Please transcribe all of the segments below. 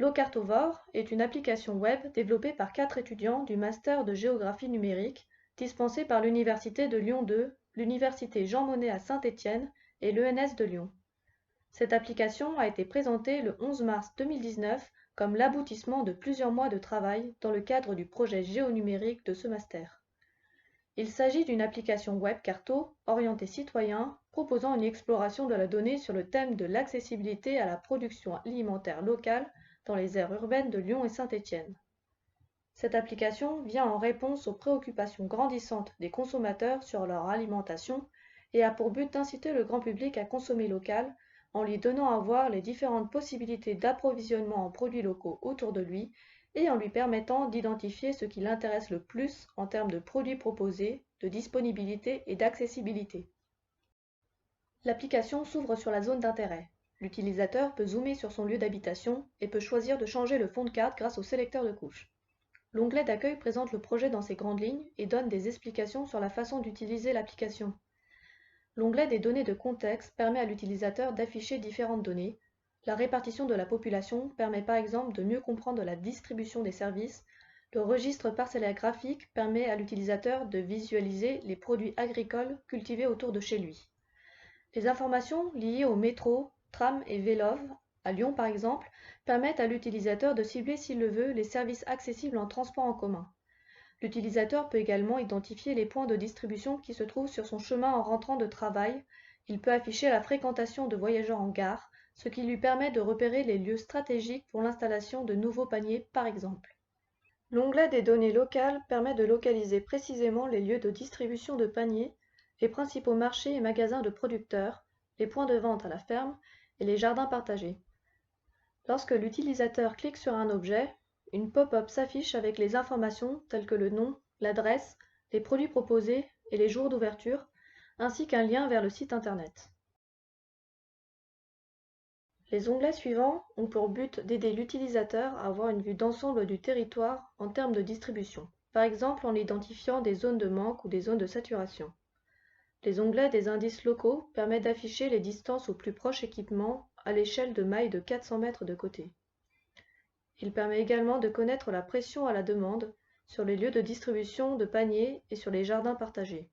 Locartovore est une application web développée par 4 étudiants du master de géographie numérique dispensé par l'Université de Lyon 2, l'Université Jean Monnet à Saint-Étienne et l'ENS de Lyon. Cette application a été présentée le 11 mars 2019 comme l'aboutissement de plusieurs mois de travail dans le cadre du projet géonumérique de ce master. Il s'agit d'une application web carto orientée citoyen proposant une exploration de la donnée sur le thème de l'accessibilité à la production alimentaire locale dans les aires urbaines de Lyon et Saint-Étienne. Cette application vient en réponse aux préoccupations grandissantes des consommateurs sur leur alimentation et a pour but d'inciter le grand public à consommer local en lui donnant à voir les différentes possibilités d'approvisionnement en produits locaux autour de lui et en lui permettant d'identifier ce qui l'intéresse le plus en termes de produits proposés, de disponibilité et d'accessibilité. L'application s'ouvre sur la zone d'intérêt. L'utilisateur peut zoomer sur son lieu d'habitation et peut choisir de changer le fond de carte grâce au sélecteur de couches. L'onglet d'accueil présente le projet dans ses grandes lignes et donne des explications sur la façon d'utiliser l'application. L'onglet des données de contexte permet à l'utilisateur d'afficher différentes données. La répartition de la population permet par exemple de mieux comprendre la distribution des services. Le registre parcellaire graphique permet à l'utilisateur de visualiser les produits agricoles cultivés autour de chez lui. Les informations liées au métro, tram et Vélov, à Lyon par exemple, permettent à l'utilisateur de cibler s'il le veut les services accessibles en transport en commun. L'utilisateur peut également identifier les points de distribution qui se trouvent sur son chemin en rentrant de travail. Il peut afficher la fréquentation de voyageurs en gare, ce qui lui permet de repérer les lieux stratégiques pour l'installation de nouveaux paniers par exemple. L'onglet des données locales permet de localiser précisément les lieux de distribution de paniers, les principaux marchés et magasins de producteurs, les points de vente à la ferme et les jardins partagés. Lorsque l'utilisateur clique sur un objet, une pop-up s'affiche avec les informations telles que le nom, l'adresse, les produits proposés et les jours d'ouverture, ainsi qu'un lien vers le site internet. Les onglets suivants ont pour but d'aider l'utilisateur à avoir une vue d'ensemble du territoire en termes de distribution, par exemple en identifiant des zones de manque ou des zones de saturation. Les onglets des indices locaux permettent d'afficher les distances au plus proche équipement à l'échelle de mailles de 400 mètres de côté. Il permet également de connaître la pression à la demande sur les lieux de distribution de paniers et sur les jardins partagés.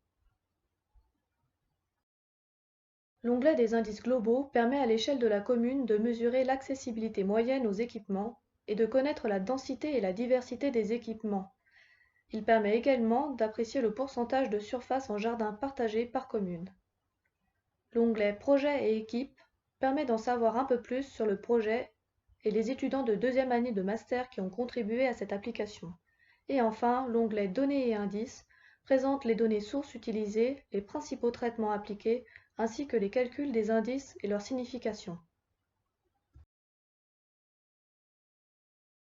L'onglet des indices globaux permet à l'échelle de la commune de mesurer l'accessibilité moyenne aux équipements et de connaître la densité et la diversité des équipements. Il permet également d'apprécier le pourcentage de surface en jardin partagé par commune. L'onglet Projets et équipes permet d'en savoir un peu plus sur le projet et les étudiants de deuxième année de master qui ont contribué à cette application. Et enfin, l'onglet Données et indices présente les données sources utilisées, les principaux traitements appliqués, ainsi que les calculs des indices et leur signification.